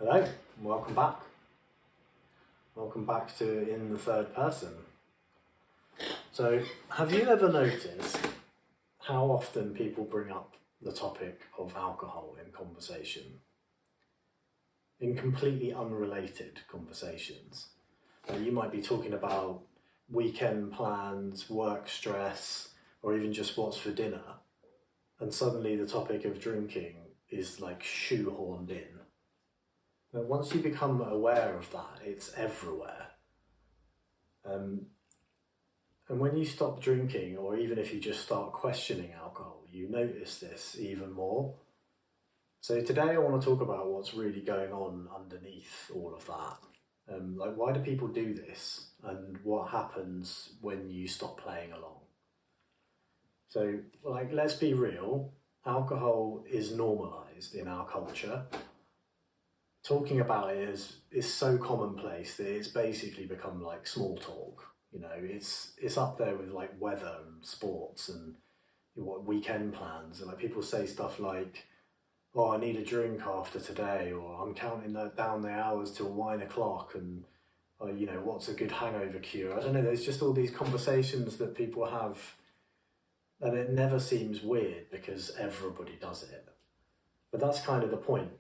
Hello, and welcome back. Welcome back to In the Third Person. So, have you ever noticed how often people bring up the topic of alcohol in conversation? In completely unrelated conversations. You might be talking about weekend plans, work stress, or even just what's for dinner, and suddenly the topic of drinking is like shoehorned in. But once you become aware of that, it's everywhere. And when you stop drinking, or even if you just start questioning alcohol, you notice this even more. So today I want to talk about what's really going on underneath all of that. Like, why do people do this, and what happens when you stop playing along? So, like, let's be real, alcohol is normalized in our culture. Talking about it is so commonplace that it's basically become like small talk. You know, it's up there with like weather and sports and what weekend plans. And like people say stuff like, "Oh, I need a drink after today," or "I'm counting down the hours till 9 o'clock," and what's a good hangover cure? I don't know. There's just all these conversations that people have, and it never seems weird because everybody does it. But that's kind of the point.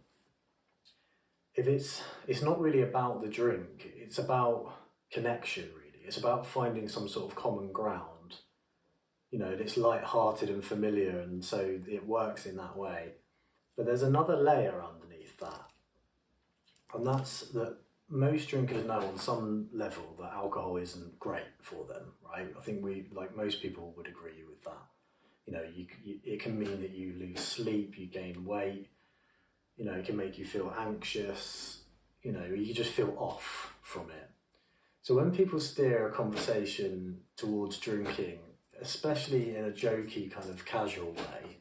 If it's not really about the drink, it's about connection, really. It's about finding some sort of common ground. You know, it's light-hearted and familiar, and so it works in that way. But there's another layer underneath that, and that's that most drinkers know on some level that alcohol isn't great for them, right? I think most people would agree with that. You know, it can mean that you lose sleep, you gain weight. You know, it can make you feel anxious, you just feel off from it. So when people steer a conversation towards drinking, especially in a jokey kind of casual way,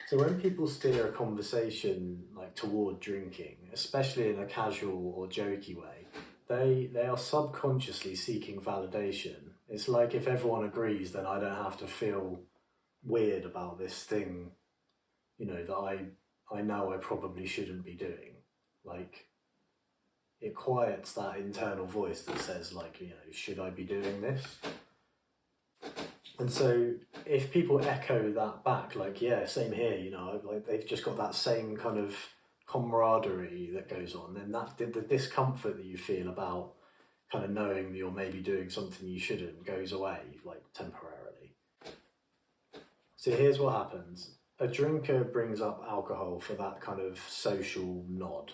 so when people steer a conversation like toward drinking, especially in a casual or jokey way, they are subconsciously seeking validation. It's like if everyone agrees, then I don't have to feel weird about this thing, that I know I probably shouldn't be doing. Like, it quiets that internal voice that says, like, should I be doing this? And so if people echo that back, like, yeah, same here, like they've just got that same kind of camaraderie that goes on, then the discomfort that you feel about kind of knowing that you're maybe doing something you shouldn't goes away, like, temporarily. So here's what happens. A drinker brings up alcohol for that kind of social nod,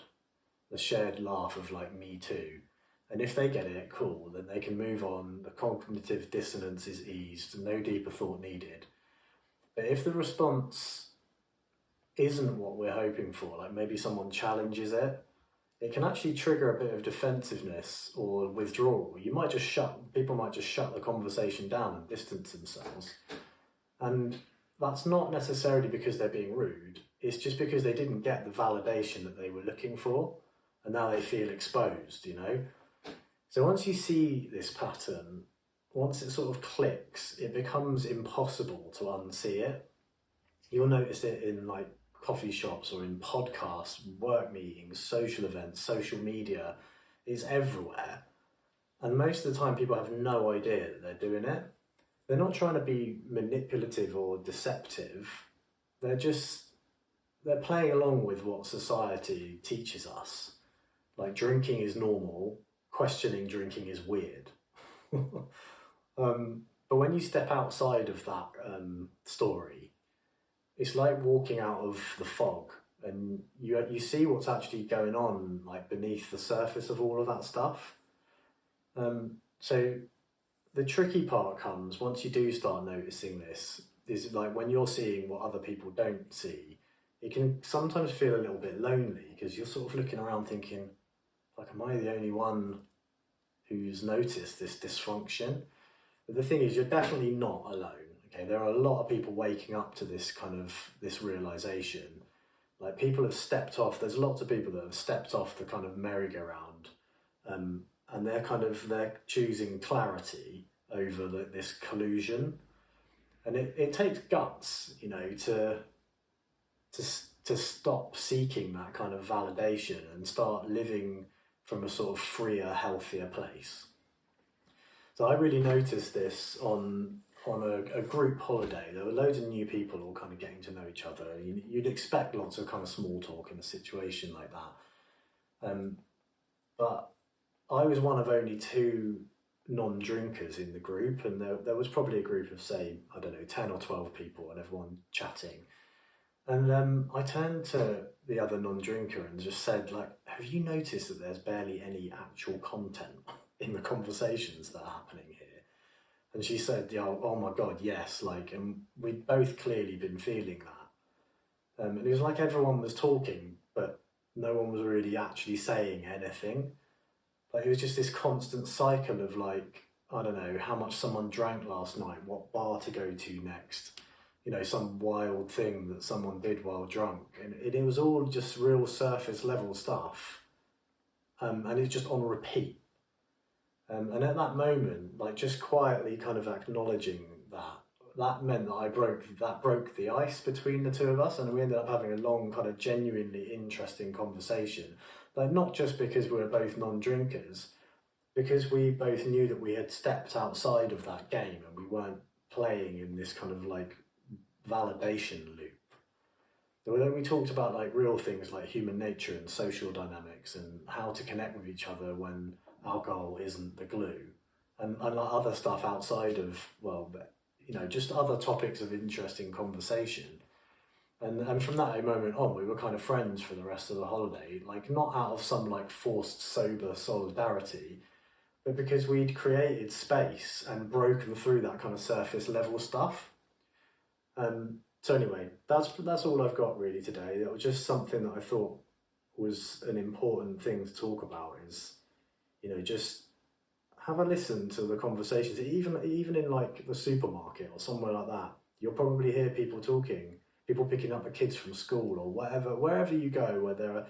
the shared laugh of like, me too. And if they get it, cool, then they can move on, the cognitive dissonance is eased, no deeper thought needed. But if the response isn't what we're hoping for, like maybe someone challenges it, it can actually trigger a bit of defensiveness or withdrawal. People might just shut the conversation down and distance themselves. And that's not necessarily because they're being rude, it's just because they didn't get the validation that they were looking for, and now they feel exposed, So once you see this pattern, once it sort of clicks, it becomes impossible to unsee it. You'll notice it in like coffee shops or in podcasts, work meetings, social events, social media. It's everywhere. And most of the time people have no idea that they're doing it. They're not trying to be manipulative or deceptive. They're playing along with what society teaches us. Like, drinking is normal, questioning drinking is weird. But when you step outside of that story, it's like walking out of the fog, and you see what's actually going on, like, beneath the surface of all of that stuff. So the tricky part comes once you do start noticing this, is like when you're seeing what other people don't see, it can sometimes feel a little bit lonely because you're sort of looking around thinking, like, am I the only one who's noticed this dysfunction? But the thing is, you're definitely not alone, Okay, there are a lot of people waking up to this realization. Like, people have stepped off. There's lots of people that have stepped off the kind of merry-go-round, and they're choosing clarity over this collusion, and it takes guts, to stop seeking that kind of validation and start living from a sort of freer, healthier place. So I really noticed this on a group holiday. There were loads of new people all kind of getting to know each other. You'd expect lots of kind of small talk in a situation like that. But I was one of only two non-drinkers in the group, and there was probably a group of, say, I don't know, 10 or 12 people, and everyone chatting. And I turned to the other non-drinker and just said, like, have you noticed that there's barely any actual content in the conversations that are happening here? And she said, yeah, oh my God, yes. Like, and we'd both clearly been feeling that. And it was like everyone was talking, but no one was really actually saying anything. Like, it was just this constant cycle of, like, I don't know, how much someone drank last night, what bar to go to next, some wild thing that someone did while drunk. And it was all just real surface level stuff. And it's just on repeat. And at that moment, like, just quietly kind of acknowledging that meant that broke the ice between the two of us, and we ended up having a long, kind of genuinely interesting conversation. Like, not just because we were both non-drinkers, because we both knew that we had stepped outside of that game and we weren't playing in this kind of like validation loop. Then we talked about like real things like human nature and social dynamics and how to connect with each other when alcohol isn't the glue, and like other stuff outside of, well, just other topics of interesting conversation. And from that moment on, we were kind of friends for the rest of the holiday, like not out of some like forced sober solidarity, but because we'd created space and broken through that kind of surface level stuff. So anyway, that's all I've got really today. It was just something that I thought was an important thing to talk about, is, just have a listen to the conversations. Even in like the supermarket or somewhere like that, you'll probably hear people talking, people picking up the kids from school or whatever, wherever you go, where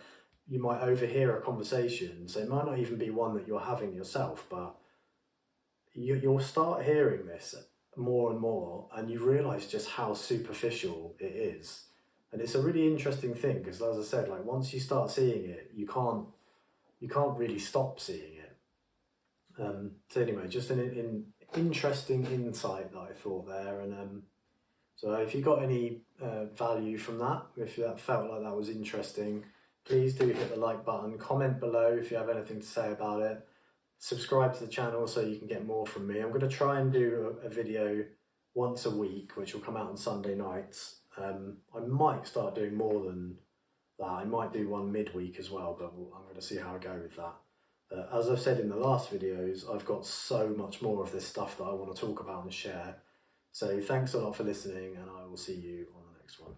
you might overhear a conversation. So it might not even be one that you're having yourself, but you'll start hearing this more and more, and you realise just how superficial it is. And it's a really interesting thing, because as I said, like, once you start seeing it, you can't really stop seeing it. So anyway, just an interesting insight that I thought there. And so if you got any value from that, if that felt like that was interesting, please do hit the like button, comment below if you have anything to say about it. Subscribe to the channel so you can get more from me. I'm going to try and do a video once a week, which will come out on Sunday nights. I might start doing more than that. I might do one midweek as well, but I'm going to see how I go with that. As I've said in the last videos, I've got so much more of this stuff that I want to talk about and share. So thanks a lot for listening, and I will see you on the next one.